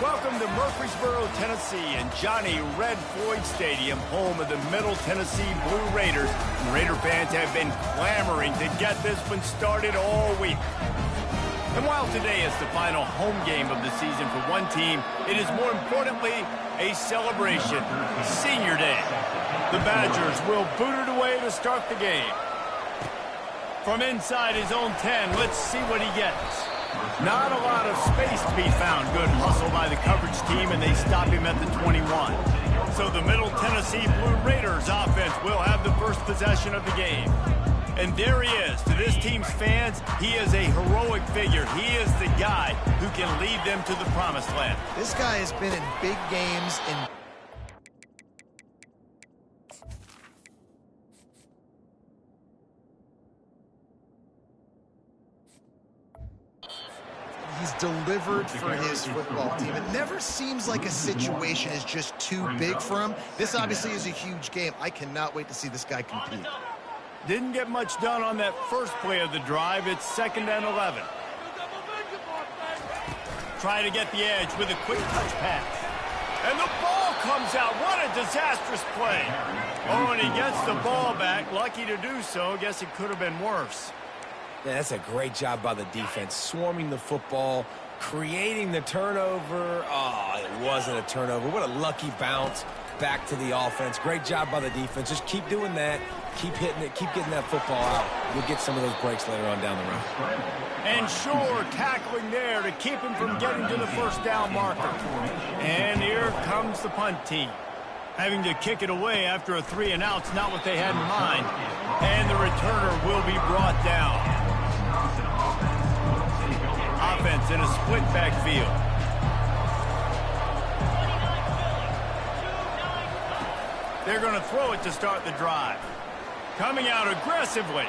Welcome to Murfreesboro, Tennessee, and Johnny Red Floyd Stadium, home of the Middle Tennessee Blue Raiders. Raider fans have been clamoring to get this one started all week. And while today is the final home game of the season for one team, it is more importantly a celebration, Senior Day. The Badgers will boot it away to start the game. From inside his own 10, let's see what he gets. Not a lot of space to be found. Good hustle by the coverage team, and they stop him at the 21. So the Middle Tennessee Blue Raiders offense will have the first possession of the game. And there he is. To this team's fans, he is a heroic figure. He is the guy who can lead them to the promised land. This guy has been in big games and he's delivered for his football team. It never seems like a situation is just too big for him. This obviously is a huge game. I cannot wait to see this guy compete. Didn't get much done on that first play of the drive. It's 2nd and 11. Try to get the edge with a quick touch pass. And the ball comes out. What a disastrous play. Oh, and he gets the ball back. Lucky to do so. Guess it could have been worse. Yeah, that's a great job by the defense. Swarming the football, creating the turnover. Oh, it wasn't a turnover. What a lucky bounce back to the offense. Great job by the defense. Just keep doing that. Keep hitting it. Keep getting that football out. You'll get some of those breaks later on down the road. And sure, tackling there to keep him from getting to the first down marker. And here comes the punt team. Having to kick it away after a 3-and-out's not what they had in mind. And the returner will be brought down. Offense in a split backfield. They're going to throw it to start the drive. Coming out aggressively.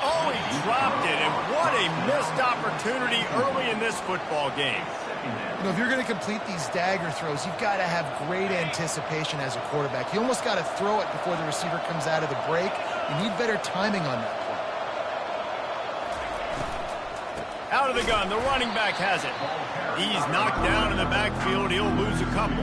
Oh, he dropped it, and what a missed opportunity early in this football game. You know, if you're going to complete these dagger throws, you've got to have great anticipation as a quarterback. You almost got to throw it before the receiver comes out of the break. You need better timing on that play. Out of the gun, the running back has it. He's knocked down in the backfield. He'll lose a couple.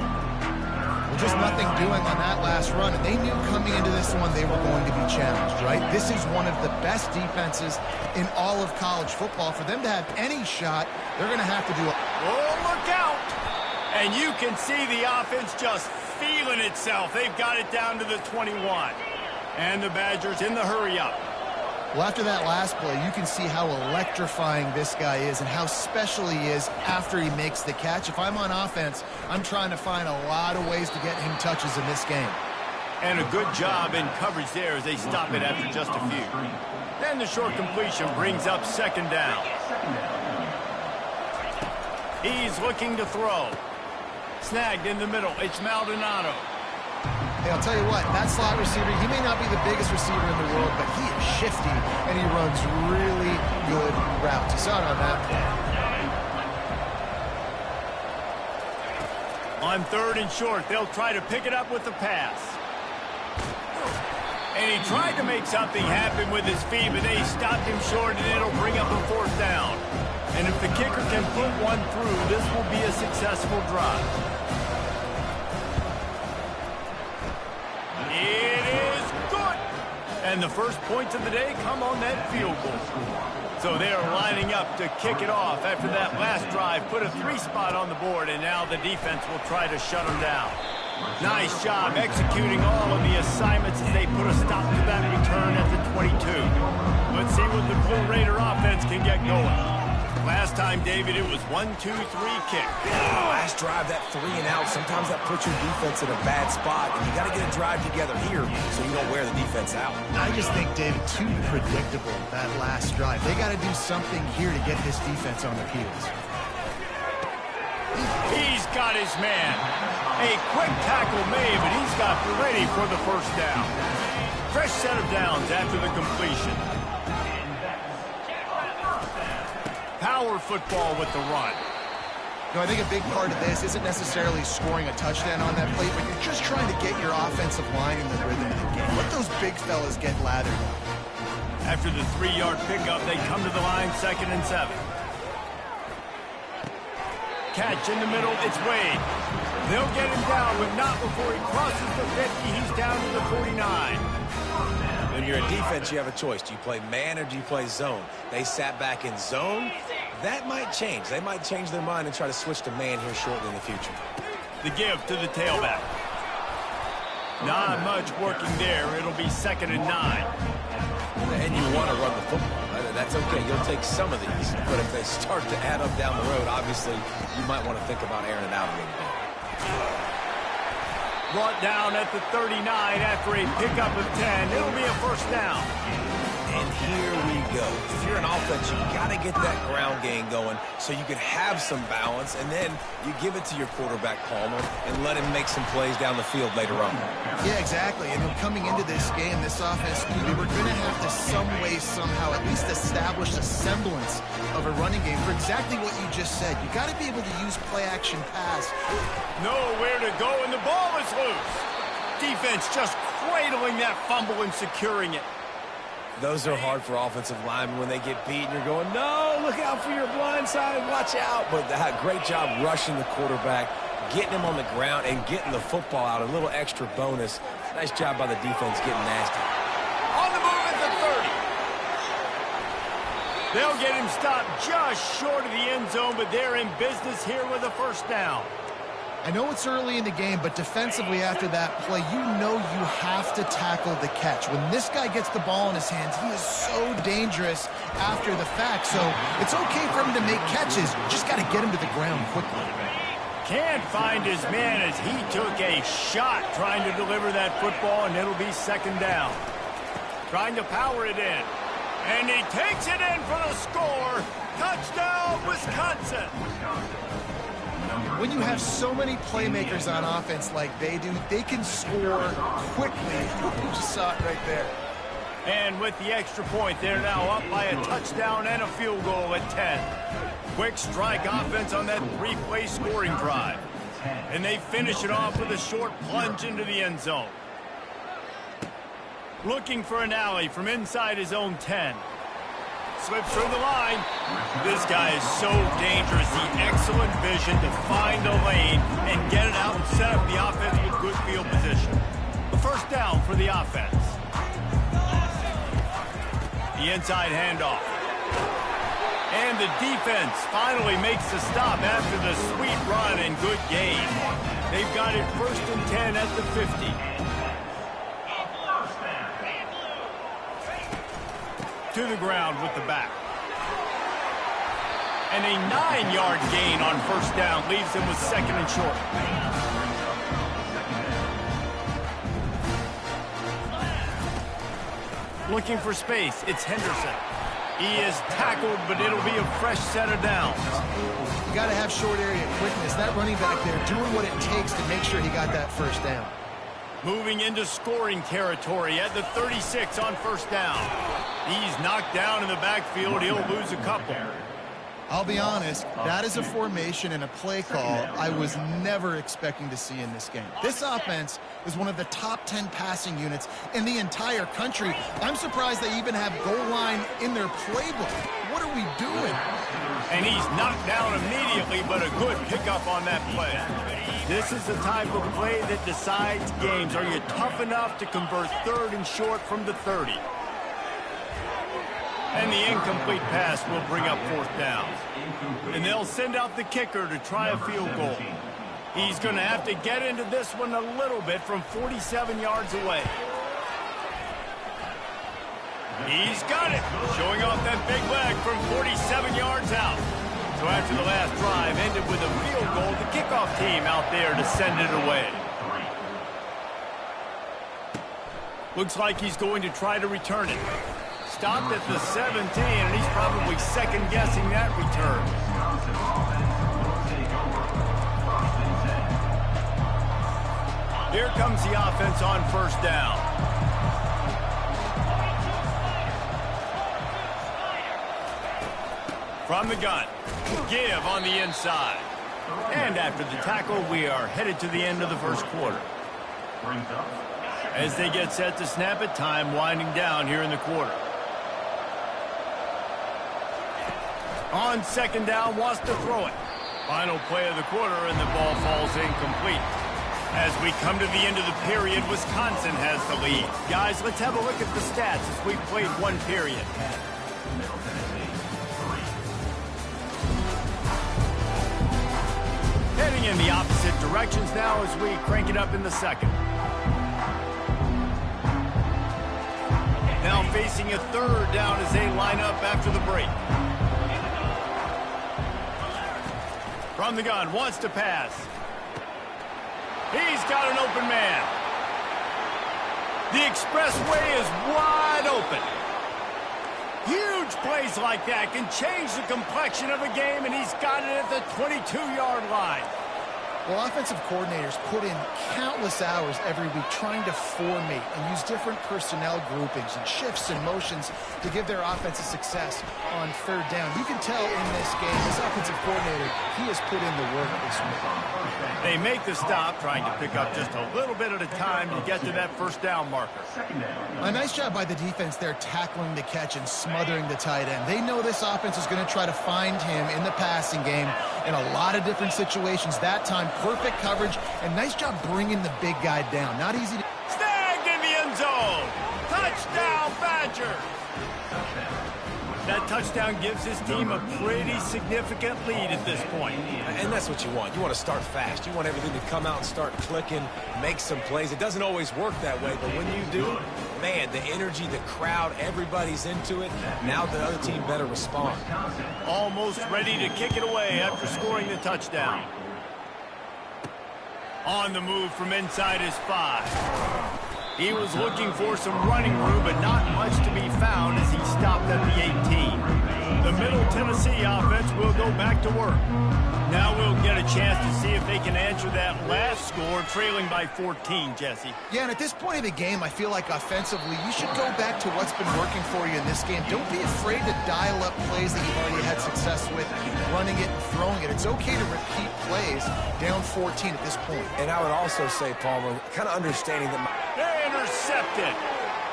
Just nothing doing on that last run, and they knew coming into this one they were going to be challenged, right? This is one of the best defenses in all of college football. For them to have any shot, they're going to have to do it. Oh, look out! And you can see the offense just feeling itself. They've got it down to the 21. And the Badgers in the hurry-up. Well, after that last play, you can see how electrifying this guy is and how special he is after he makes the catch. If I'm on offense, I'm trying to find a lot of ways to get him touches in this game. And a good job in coverage there as they stop it after just a few. Then the short completion brings up 2nd down. He's looking to throw. Snagged in the middle. It's Maldonado. Hey, I'll tell you what, that slot receiver, he may not be the biggest receiver in the world, but he is shifty, and he runs really good routes. You saw it on that play. On 3rd and short, they'll try to pick it up with the pass. And he tried to make something happen with his feet, but they stopped him short, and it'll bring up a 4th down. And if the kicker can put one through, this will be a successful drive. It is good! And the first points of the day come on that field goal. So they are lining up to kick it off after that last drive. Put a 3-spot on the board, and now the defense will try to shut them down. Nice job executing all of the assignments as they put a stop to that return at the 22. Let's see what the Blue Raider offense can get going. Last time, David, it was 1-2-3 kick. Last drive, that 3-and-out, sometimes that puts your defense in a bad spot, and you got to get a drive together here so you don't wear the defense out. I just think, David, too predictable, that last drive. They got to do something here to get this defense on their heels. He's got his man. A quick tackle made, but he's got ready for the first down. Fresh set of downs after the completion. Power football with the run. You know, I think a big part of this isn't necessarily scoring a touchdown on that play, but you're just trying to get your offensive line in the rhythm of the game. Let those big fellas get lathered up. After the 3-yard pickup, they come to the line 2nd and 7. Catch in the middle, it's Wade. They'll get him down, but not before he crosses the 50. He's down to the 49. When you're a defense, you have a choice. Do you play man or do you play zone? They sat back in zone. That might change. They might change their mind and try to switch to man here shortly in the future. The give to the tailback. Not much working there. It'll be 2nd and 9. And you want to run the football. That's okay. You'll take some of these. But if they start to add up down the road, obviously, you might want to think about airing it out a little bit. Brought down at the 39 after a pickup of 10. It'll be a first down. And here we go. If you're an offense, you got to get that ground game going so you can have some balance, and then you give it to your quarterback, Palmer, and let him make some plays down the field later on. Yeah, exactly. And then coming into this game, this offense, they were going to have to some way, somehow, at least establish a semblance of a running game for exactly what you just said. You got to be able to use play-action pass. Nowhere to go, and the ball is loose. Defense just cradling that fumble and securing it. Those are hard for offensive linemen when they get beat and you're going, no, look out for your blind side, watch out. But great job rushing the quarterback, getting him on the ground, and getting the football out. A little extra bonus. Nice job by the defense getting nasty. On the move at the 30. They'll get him stopped just short of the end zone, but they're in business here with a first down. I know it's early in the game, but defensively after that play, you know you have to tackle the catch. When this guy gets the ball in his hands, he is so dangerous after the fact. So it's okay for him to make catches. Just got to get him to the ground quickly. Can't find his man as he took a shot trying to deliver that football, and it'll be 2nd down. Trying to power it in. And he takes it in for the score. Touchdown, Wisconsin. When you have so many playmakers on offense like they do, they can score quickly. You just saw it right there. And with the extra point, they're now up by a touchdown and a field goal at 10. Quick strike offense on that 3-play scoring drive. And they finish it off with a short plunge into the end zone. Looking for an alley from inside his own 10. Slips through the line. This guy is so dangerous. The excellent vision to find a lane and get it out and set up the offense with good field position. The first down for the offense. The inside handoff. And the defense finally makes the stop after the sweet run and good gain. They've got it 1st and 10 at the 50. To the ground with the back. And a 9-yard gain on first down leaves him with 2nd and short. Looking for space, it's Henderson. He is tackled, but it'll be a fresh set of downs. You got to have short area quickness. That running back there doing what it takes to make sure he got that first down. Moving into scoring territory at the 36 on first down. He's knocked down in the backfield. He'll lose a couple. I'll be honest, that is a formation and a play call I was never expecting to see in this game. This offense is one of the top 10 passing units in the entire country. I'm surprised they even have goal line in their playbook. What are we doing? And he's knocked down immediately, but a good pickup on that play. This is the type of play that decides games. Are you tough enough to convert 3rd and short from the 30? And the incomplete pass will bring up 4th down. And they'll send out the kicker to try a field goal. He's going to have to get into this one a little bit from 47 yards away. He's got it. Showing off that big leg from 47 yards out. So after the last drive ended with a field goal, the kickoff team out there to send it away. Looks like he's going to try to return it. Stopped at the 17, and he's probably second-guessing that return. Here comes the offense on first down. From the gun, give on the inside. And after the tackle, we are headed to the end of the first quarter. As they get set to snap it, time winding down here in the quarter. On second down, wants to throw it. Final play of the quarter, and the ball falls incomplete. As we come to the end of the period, Wisconsin has the lead. Guys, let's have a look at the stats as we've played one period. Heading in the opposite directions now as we crank it up in the second. Now facing a third down as they line up after the break. From the gun, wants to pass. He's got an open man. The expressway is wide open. Huge plays like that can change the complexion of a game, and he's got it at the 22-yard line. Well, offensive coordinators put in countless hours every week trying to formate and use different personnel groupings and shifts and motions to give their offensive success on third down. You can tell in this game, this offensive coordinator, he has put in the work this week. They make the stop, trying to pick up just a little bit at a time to get to that first down marker. A nice job by the defense there tackling the catch and smothering the tight end. They know this offense is going to try to find him in the passing game in a lot of different situations. That time, perfect coverage, and nice job bringing the big guy down. Not easy to... Snagged in the end zone. Touchdown, Badger. That touchdown gives his team a pretty significant lead at this point. And that's what you want. You want to start fast. You want everything to come out and start clicking, make some plays. It doesn't always work that way, but when you do, man, the energy, the crowd, everybody's into it. Now the other team better respond. Almost ready to kick it away after scoring the touchdown. On the move from inside his 5. He was looking for some running room, but not much to be found as he stopped at the 18. The Middle Tennessee offense will go back to work. Now we'll get a chance to see if they can answer that last score, trailing by 14, Jesse. Yeah, and at this point of the game, I feel like offensively, you should go back to what's been working for you in this game. Don't be afraid to dial up plays that you've already had success with, running it and throwing it. It's okay to repeat plays down 14 at this point. And I would also say, Palmer, kind of understanding that... They intercepted.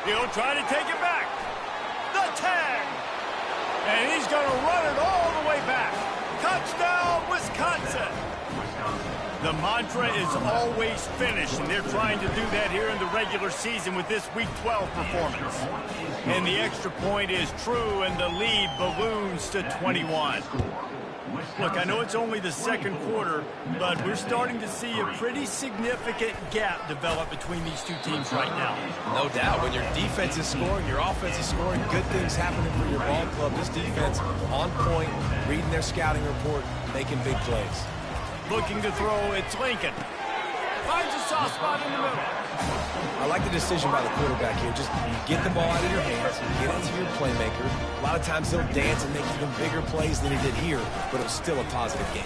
He'll try to take it back. The tag. And he's going to run it all the way back. Touchdown, Wisconsin. The mantra is always finish, and they're trying to do that here in the regular season with this Week 12 performance. And the extra point is true, and the lead balloons to 21. Look, I know it's only the second quarter, but we're starting to see a pretty significant gap develop between these two teams right now. No doubt. When your defense is scoring, your offense is scoring, good things happening for your ball club. This defense on point, reading their scouting report, making big plays. Looking to throw, it's Lincoln. Finds a soft spot in the middle. I like the decision by the quarterback here. Just get the ball out of your hands, get it to your playmaker. A lot of times he'll dance and make even bigger plays than he did here, but it was still a positive game.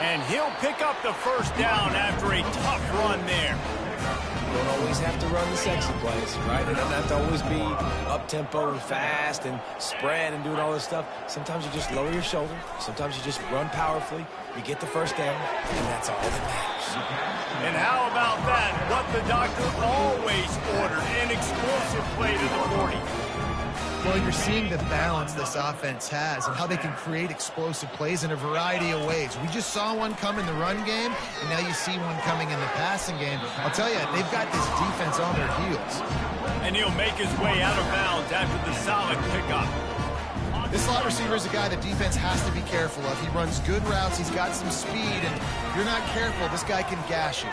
And he'll pick up the first down after a tough run there. You don't always have to run the sexy plays, right? It doesn't have to always be up-tempo and fast and spread and doing all this stuff. Sometimes you just lower your shoulder. Sometimes you just run powerfully. You get the first down, and that's all that matters. And how about that? What the doctor always ordered, an explosive play to the 40. Well, you're seeing the balance this offense has and how they can create explosive plays in a variety of ways. We just saw one come in the run game, and now you see one coming in the passing game. I'll tell you, they've got this defense on their heels. And he'll make his way out of bounds after the solid pickup. This slot receiver is a guy the defense has to be careful of. He runs good routes, he's got some speed, and if you're not careful, this guy can gash you.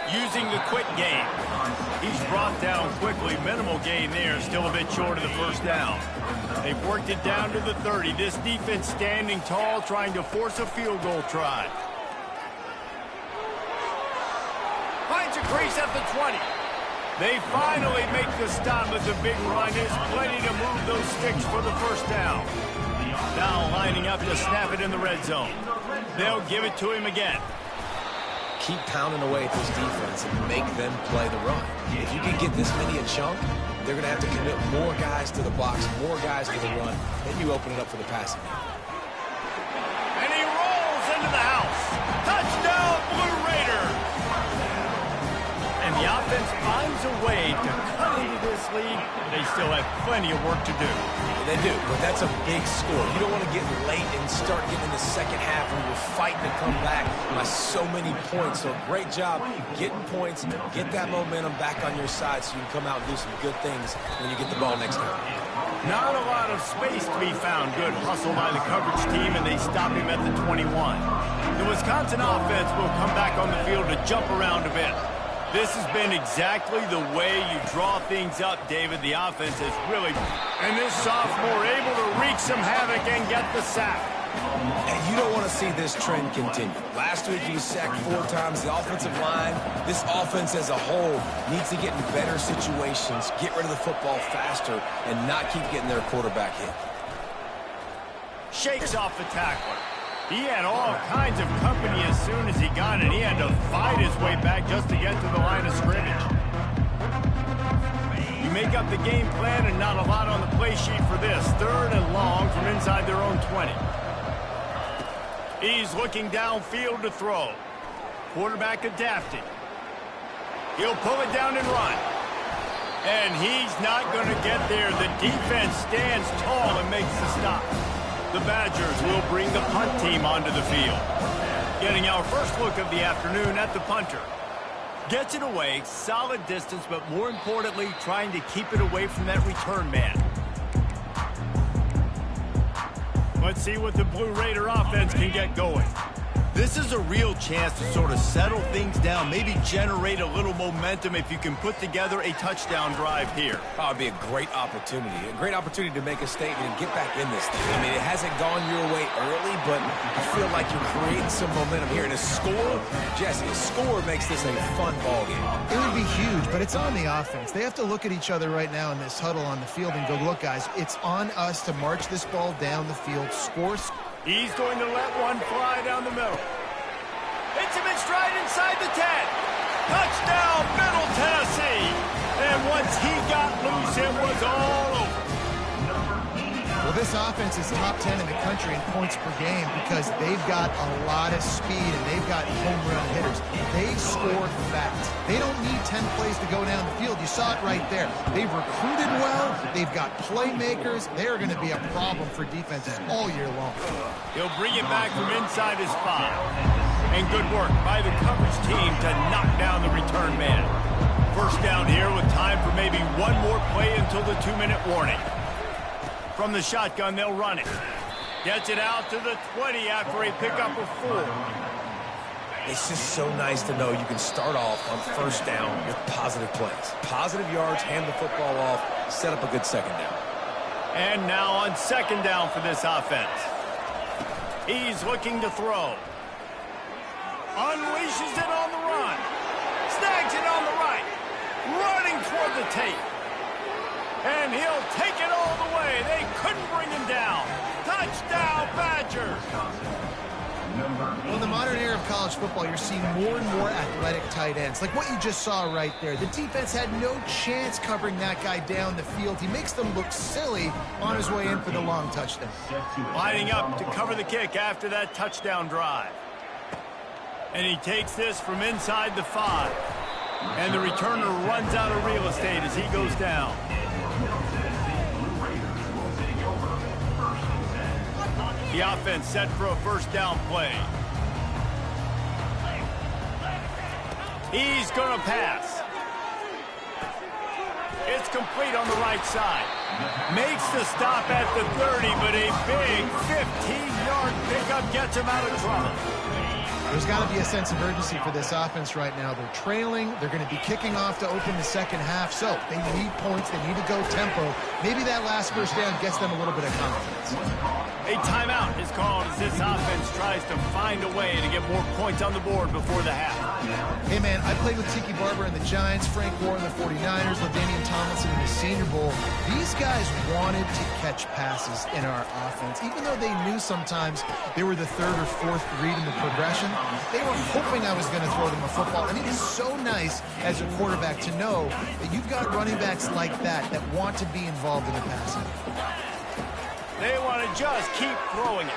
Using the quick game. He's brought down quickly. Minimal gain there. Still a bit short of the first down. They've worked it down to the 30. This defense standing tall, trying to force a field goal try. Finds a crease at the 20. They finally make the stop, but the big run is plenty to move those sticks for the first down. Now lining up to snap it in the red zone. They'll give it to him again. Keep pounding away at this defense and make them play the run. If you can get this many a chunk, they're going to have to commit more guys to the box, more guys to the run, then you open it up for the passing game. And he rolls into the house. Touchdown, Blue Raiders! And the offense finds a way to cut into this lead. They still have plenty of work to do. They do, but that's a big score. You don't want to get late and start getting in the second half when you're fighting to come back by so many points. So great job getting points, get that momentum back on your side so you can come out and do some good things when you get the ball next time. Not a lot of space to be found. Good hustle by the coverage team, and they stop him at the 21. The Wisconsin offense will come back on the field to jump around a bit. This has been exactly the way you draw things up, David. The offense has really... And this sophomore able to wreak some havoc and get the sack. And you don't want to see this trend continue. Last week he was sacked 4 times. The offensive line, this offense as a whole, needs to get in better situations, get rid of the football faster, and not keep getting their quarterback hit. Shakes off the tackler. He had all kinds of company as soon as he got it. He had to fight his way back just to get to the line of scrimmage. You make up the game plan and not a lot on the play sheet for this. 3rd and long from inside their own 20. He's looking downfield to throw. Quarterback adapting. He'll pull it down and run. And he's not going to get there. The defense stands tall and makes the stop. The Badgers will bring the punt team onto the field. Getting our first look of the afternoon at the punter. Gets it away, solid distance, but more importantly, trying to keep it away from that return man. Let's see what the Blue Raider offense can get going. This is a real chance to sort of settle things down, maybe generate a little momentum if you can put together a touchdown drive here. Oh, it'd be a great opportunity to make a statement and get back in this thing. I mean, it hasn't gone your way early, but I feel like you're creating some momentum here. And a score, Jesse, a score makes this a fun ball game. It would be huge, but it's on the offense. They have to look at each other right now in this huddle on the field and go, look, guys, it's on us to march this ball down the field, score. He's going to let one fly down the middle. Hits him in stride inside the 10. Touchdown, Middle Tennessee. And once he got loose, it was all over. Well, this offense is top 10 in the country in points per game because they've got a lot of speed and they've got home run hitters. They score fast. They don't need 10 plays to go down the field. You saw it right there. They've recruited well. They've got playmakers. They are going to be a problem for defenses all year long. He'll bring it back from inside his spot. And good work by the coverage team to knock down the return man. First down here with time for maybe one more play until the 2-minute warning. From the shotgun, they'll run it. Gets it out to the 20 after a pickup of 4. It's just so nice to know you can start off on first down with positive plays. Positive yards, hand the football off, set up a good second down. And now on second down for this offense. He's looking to throw. Unleashes it on the run. Snags it on the right. Running toward the tape. And he'll take it all the way. They couldn't bring him down. Touchdown, Badgers. Well, in the modern era of college football, you're seeing more and more athletic tight ends. Like what you just saw right there. The defense had no chance covering that guy down the field. He makes them look silly on his way in for the long touchdown. Lining up to cover the kick after that touchdown drive. And he takes this from inside the 5. And the returner runs out of real estate as he goes down. The offense set for a first down play. He's going to pass. It's complete on the right side. Makes the stop at the 30, but a big 15-yard pickup gets him out of trouble. There's got to be a sense of urgency for this offense right now. They're trailing. They're going to be kicking off to open the second half. So they need points. They need to go tempo. Maybe that last first down gets them a little bit of confidence. A timeout is called as this offense tries to find a way to get more points on the board before the half. Hey, man, I played with Tiki Barber and the Giants, Frank Gore and the 49ers, LaDainian Tomlinson in the Senior Bowl. These guys wanted to catch passes in our offense. Even though they knew sometimes they were the 3rd or 4th read in the progression, they were hoping I was going to throw them a football. And it is so nice as a quarterback to know that you've got running backs like that that want to be involved in the passing. They want to just keep throwing it.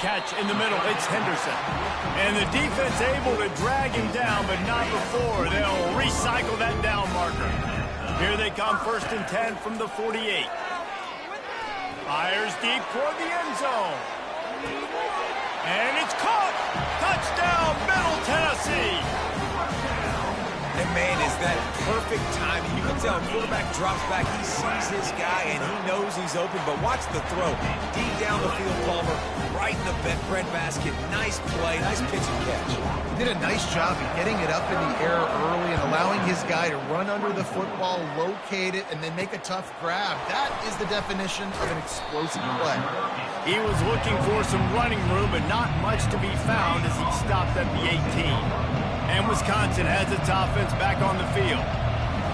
Catch in the middle, it's Henderson. And the defense able to drag him down, but not before. They'll recycle that down marker. Here they come, 1st and 10 from the 48. Fires deep toward the end zone. And it's caught. Touchdown, Middle Tennessee. And, man, is that perfect timing. You can tell quarterback drops back. He sees his guy, and he knows he's open. But watch the throw. Deep down the field, Palmer, right in the breadbasket. Nice play, nice pitch and catch. He did a nice job of getting it up in the air early and allowing his guy to run under the football, locate it, and then make a tough grab. That is the definition of an explosive play. He was looking for some running room, but not much to be found as he stopped at the 18. And Wisconsin has its offense back on the field.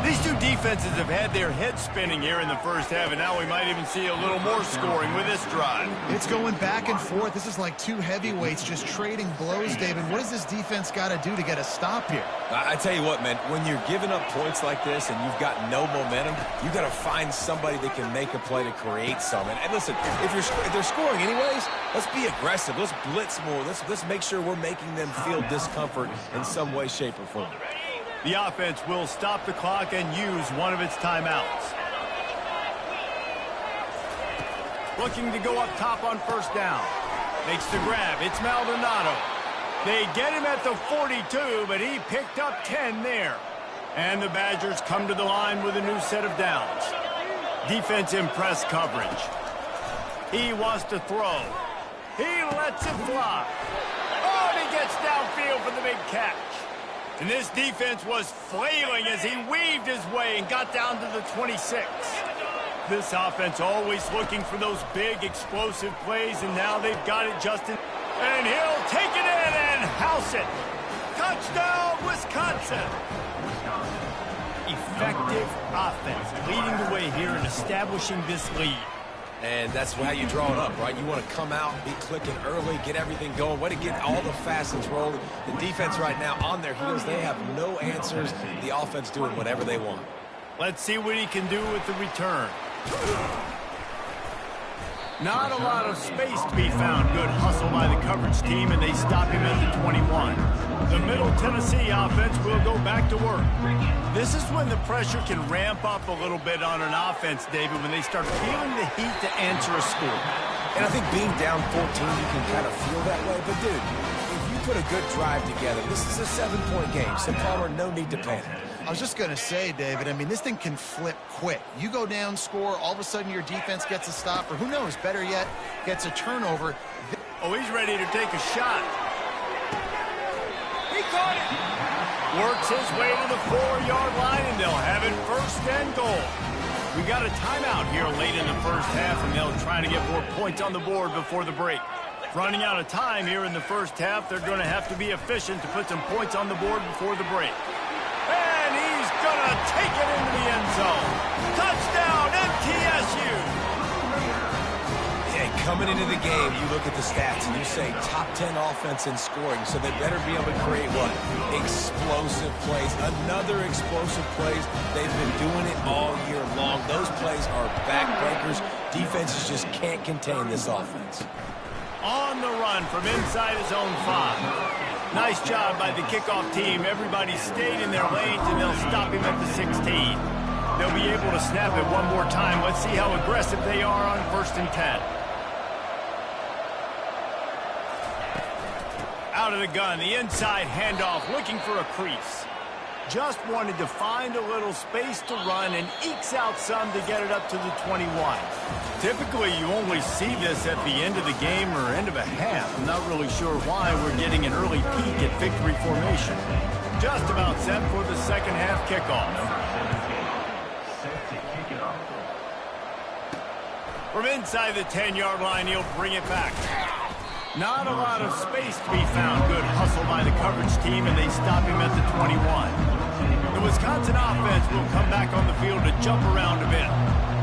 These two defenses have had their heads spinning here in the first half, and now we might even see a little more scoring with this drive. It's going back and forth. This is like two heavyweights just trading blows, David. What does this defense got to do to get a stop here? I tell you what, man, when you're giving up points like this and you've got no momentum, you got to find somebody that can make a play to create some. And listen, if they're scoring anyways, let's be aggressive. Let's blitz more. Let's make sure we're making them feel discomfort in some way, shape, or form. The offense will stop the clock and use one of its timeouts. Looking to go up top on first down. Makes the grab. It's Maldonado. They get him at the 42, but he picked up 10 there. And the Badgers come to the line with a new set of downs. Defense in press coverage. He wants to throw. He lets it fly. Oh, and he gets downfield for the big catch. And this defense was flailing as he weaved his way and got down to the 26. This offense always looking for those big, explosive plays, and now they've got it just in. And he'll take it in and house it. Touchdown, Wisconsin. Effective offense leading the way here and establishing this lead. And that's how you draw it up, right? You want to come out, be clicking early, get everything going, way to get all the facets rolling. The defense right now on their heels, they have no answers. The offense doing whatever they want. Let's see what he can do with the return. Not a lot of space to be found. Good hustle by the coverage team, and they stop him at the 21. The Middle Tennessee offense will go back to work. This is when the pressure can ramp up a little bit on an offense, David, when they start feeling the heat to answer a score. And I think being down 14, you can kind of feel that way. But, dude, if you put a good drive together, this is a 7-point game. So, Palmer, no need to panic. I was just going to say, David, I mean, this thing can flip quick. You go down, score, all of a sudden your defense gets a stop, or who knows, better yet, gets a turnover. Oh, he's ready to take a shot. He caught it. Works his way to the 4-yard line, and they'll have it first and goal. We got a timeout here late in the first half, and they'll try to get more points on the board before the break. Running out of time here in the first half, they're going to have to be efficient to put some points on the board before the break. And he's going to take it into the end zone. Touchdown, MTSU. Yeah, coming into the game, you look at the stats and you say top 10 offense in scoring, so they better be able to create what? Explosive plays. Another explosive plays. They've been doing it all year long. Those plays are backbreakers. Defenses just can't contain this offense. On the run from inside his own 5. Nice job by the kickoff team. Everybody stayed in their lanes, and they'll stop him at the 16. They'll be able to snap it one more time. Let's see how aggressive they are on 1st and 10. Out of the gun, the inside handoff, looking for a crease. Just wanted to find a little space to run and ekes out some to get it up to the 21. Typically, you only see this at the end of the game or end of a half. I'm not really sure why we're getting an early peek at victory formation. Just about set for the second half kickoff. From inside the 10-yard line, he'll bring it back. Not a lot of space to be found. Good hustle by the coverage team, and they stop him at the 21. The Wisconsin offense will come back on the field to jump around a bit.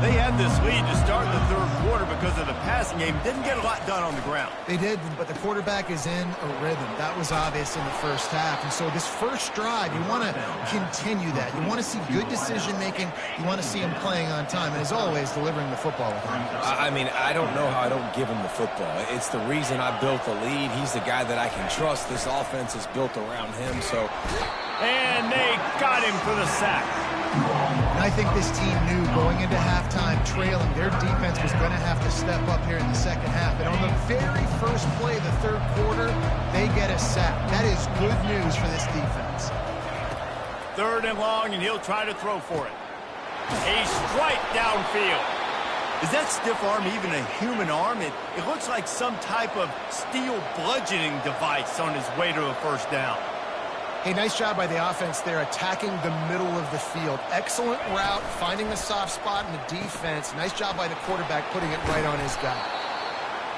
They had this lead to start the third quarter because of the passing game. Didn't get a lot done on the ground. They did, but the quarterback is in a rhythm. That was obvious in the first half. And so this first drive, you want to continue that. You want to see good decision-making. You want to see him playing on time. And as always, delivering the football. I mean, I don't know how I don't give him the football. It's the reason I built the lead. He's the guy that I can trust. This offense is built around him, so... And they got got him for the sack. And I think this team knew going into halftime trailing, their defense was going to have to step up here in the second half. And on the very first play of the third quarter, they get a sack. That is good news for this defense. 3rd and long, and he'll try to throw for it. A strike downfield. Is that stiff arm even a human arm? It looks like some type of steel bludgeoning device on his way to a first down. Hey, nice job by the offense there, attacking the middle of the field. Excellent route, finding the soft spot in the defense. Nice job by the quarterback putting it right on his guy.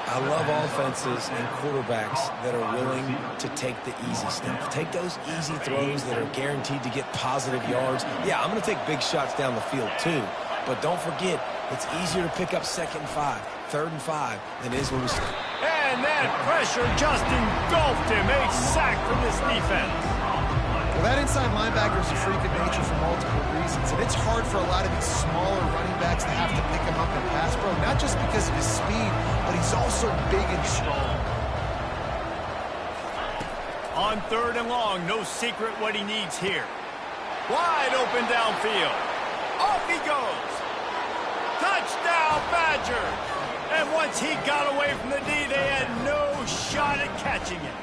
I love offenses and quarterbacks that are willing to take the easy stuff. Take those easy throws that are guaranteed to get positive yards. Yeah, I'm going to take big shots down the field too. But don't forget, it's easier to pick up 2nd and 5, 3rd and 5 than it is when we start. And that pressure just engulfed him. A sack from this defense. Well, that inside linebacker is a freak of nature for multiple reasons, and it's hard for a lot of these smaller running backs to have to pick him up in pass pro, not just because of his speed, but he's also big and strong. On 3rd and long, no secret what he needs here. Wide open downfield. Off he goes. Touchdown, Badgers! And once he got away from the D, they had no shot at catching it.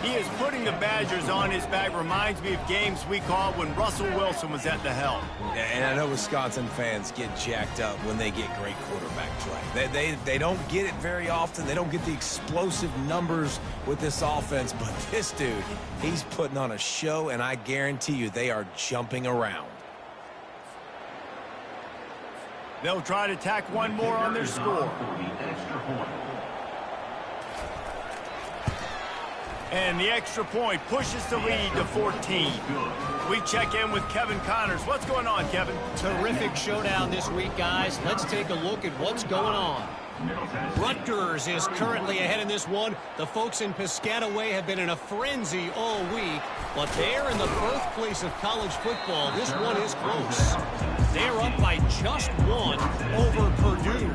He is putting the Badgers on his back. Reminds me of games we called when Russell Wilson was at the helm. And I know Wisconsin fans get jacked up when they get great quarterback play. They don't get it very often. They don't get the explosive numbers with this offense. But this dude, he's putting on a show, and I guarantee you they are jumping around. They'll try to tack one more on their score. And the extra point pushes the lead to 14. We check in with Kevin Connors. What's going on, Kevin? Terrific showdown this week, guys. Let's take a look at what's going on. Rutgers is currently ahead in this one. The folks in Piscataway have been in a frenzy all week, but they're in the birthplace of college football. This one is close. They're up by just 1 over Purdue.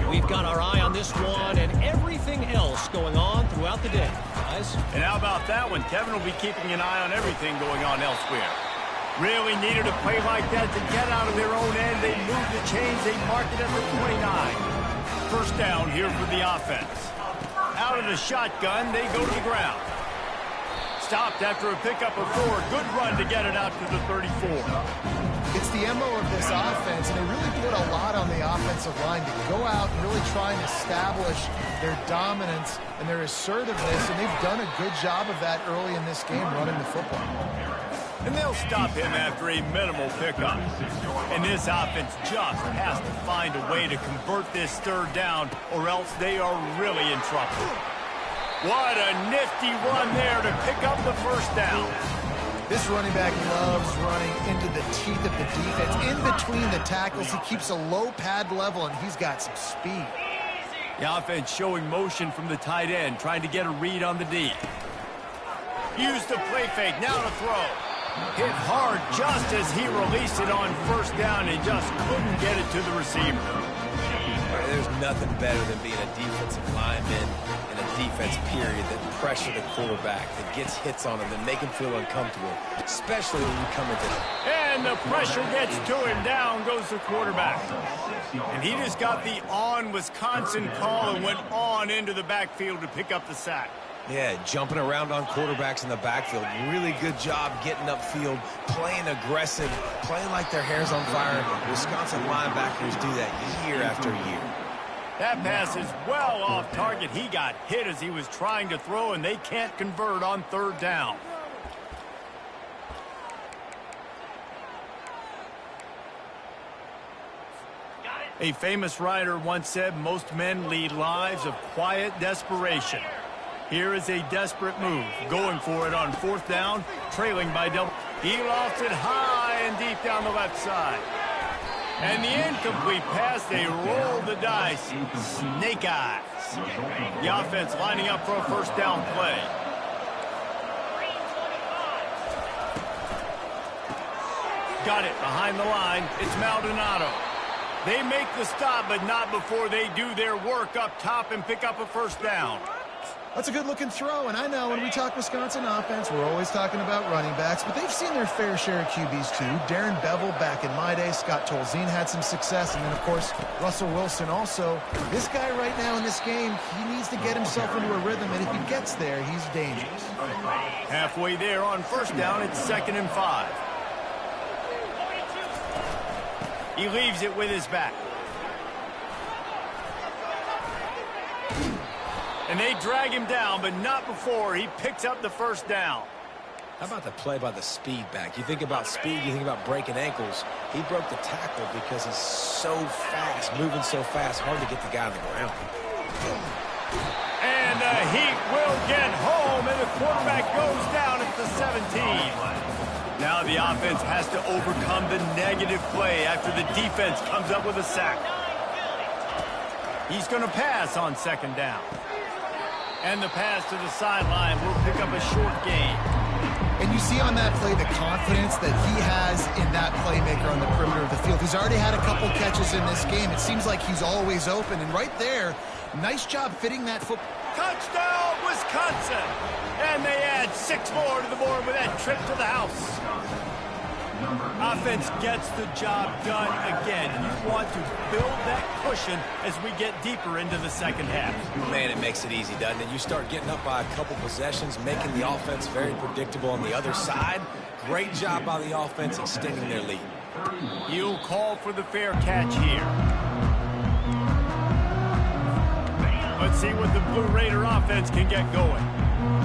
We've got our eye on this one and everything else going on throughout the day, guys. And how about that one? Kevin will be keeping an eye on everything going on elsewhere. Really needed a play like that to get out of their own end. They moved the chains. They marked it at the 29. First down here for the offense. Out of the shotgun, they go to the ground. Stopped after a pickup of 4. Good run to get it out to the 34. It's the MO of this offense, and they really put a lot on the offensive line to go out and really try and establish their dominance and their assertiveness, and they've done a good job of that early in this game running the football. And they'll stop him after a minimal pickup. And this offense just has to find a way to convert this 3rd down, or else they are really in trouble. What a nifty run there to pick up the first down. This running back loves running into the teeth of the defense. In between the tackles, he keeps a low pad level, and he's got some speed. The offense showing motion from the tight end, trying to get a read on the D. Used the play fake, now to throw. Hit hard just as he released it on first down and just couldn't get it to the receiver. There's nothing better than being a defensive lineman in a defense period that pressure the quarterback, that gets hits on him, that make him feel uncomfortable, especially when you come into it. And the pressure gets to him. Down goes the quarterback. And he just got the on-Wisconsin call and went on into the backfield to pick up the sack. Yeah, jumping around on quarterbacks in the backfield. Really good job getting upfield, playing aggressive, playing like their hair's on fire. Wisconsin linebackers do that year after year. That pass is well off target. He got hit as he was trying to throw, and they can't convert on 3rd down. A famous writer once said, most men lead lives of quiet desperation. Here is a desperate move, going for it on 4th down, trailing by double. He lost it high and deep down the left side. And the incomplete pass, they roll the dice. Snake eyes. The offense lining up for a first down play. Got it behind the line. It's Maldonado. They make the stop, but not before they do their work up top and pick up a first down. That's a good-looking throw, and I know when we talk Wisconsin offense, we're always talking about running backs, but they've seen their fair share of QBs too. Darren Bevel back in my day, Scott Tolzien had some success, and then, of course, Russell Wilson also. This guy right now in this game, he needs to get himself into a rhythm, and if he gets there, he's dangerous. Halfway there on first down, it's 2nd and 5. He leaves it with his back. And they drag him down, but not before he picks up the first down. How about the play by the speed back? You think about speed, you think about breaking ankles. He broke the tackle because he's so fast, moving so fast, hard to get the guy on the ground. And the Heat will get home, and the quarterback goes down at the 17. Now the offense has to overcome the negative play after the defense comes up with a sack. He's going to pass on 2nd down. And the pass to the sideline will pick up a short gain. And you see on that play the confidence that he has in that playmaker on the perimeter of the field. He's already had a couple catches in this game. It seems like he's always open. And right there, nice job fitting that football. Touchdown, Wisconsin! And they add 6 more to the board with that trip to the house. Offense gets the job done again. You want to build that cushion as we get deeper into the second half. Man, it makes it easy, doesn't it? You start getting up by a couple possessions, making the offense very predictable on the other side. Great job by the offense extending their lead. He'll call for the fair catch here. Let's see what the Blue Raider offense can get going.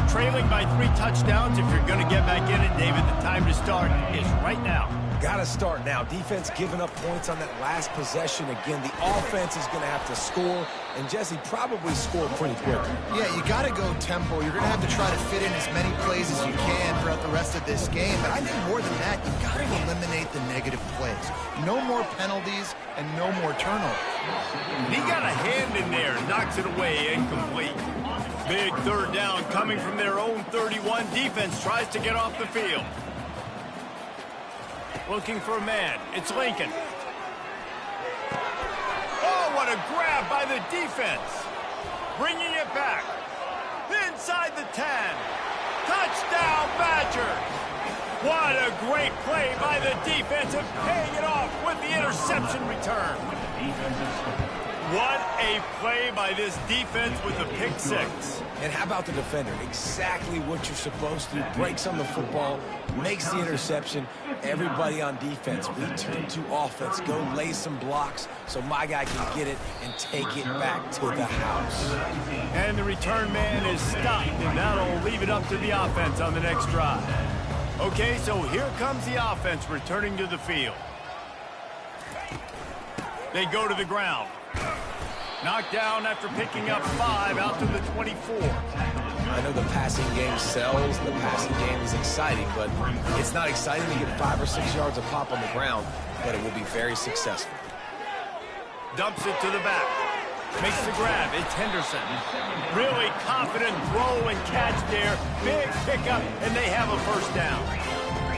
Trailing by 3 touchdowns. If you're going to get back in it, David, the time to start is right now. Got to start now. Defense giving up points on that last possession. Again, the offense is going to have to score, and Jesse probably scored pretty quickly. Yeah, you got to go tempo. You're going to have to try to fit in as many plays as you can throughout the rest of this game. But I think more than that, you got to eliminate the negative plays. No more penalties and no more turnovers. And he got a hand in there and knocks it away incomplete. Big 3rd down coming from their own 31. Defense tries to get off the field. Looking for a man. It's Lincoln. Oh, what a grab by the defense. Bringing it back. Inside the 10. Touchdown, Badgers. What a great play by the defense and paying it off with the interception return. What a play by this defense with the pick 6. And how about the defender? Exactly what you're supposed to. Breaks on the football, makes the interception. Everybody on defense, return to offense. Go lay some blocks so my guy can get it and take it back to the house. And the return man is stopped, and that'll leave it up to the offense on the next drive. Okay, so here comes the offense returning to the field. They go to the ground. Knocked down after picking up 5 out to the 24. I know the passing game sells, the passing game is exciting, but it's not exciting to get 5 or 6 yards a pop on the ground, but it will be very successful. Dumps it to the back. Makes the grab. It's Henderson. Really confident throw and catch there. Big pickup, and they have a first down.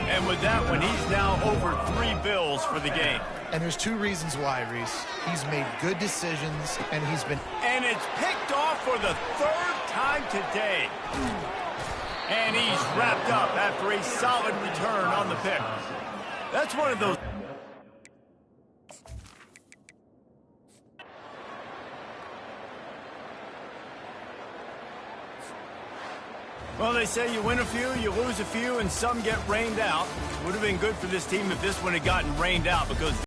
And with that one, he's now over 3 bills for the game. And there's 2 reasons why, Reese. He's made good decisions, and he's been... And it's picked off for the 3rd time today. And he's wrapped up after a solid return on the pick. That's one of those... Well, they say you win a few, you lose a few, and some get rained out. Would have been good for this team if this one had gotten rained out because...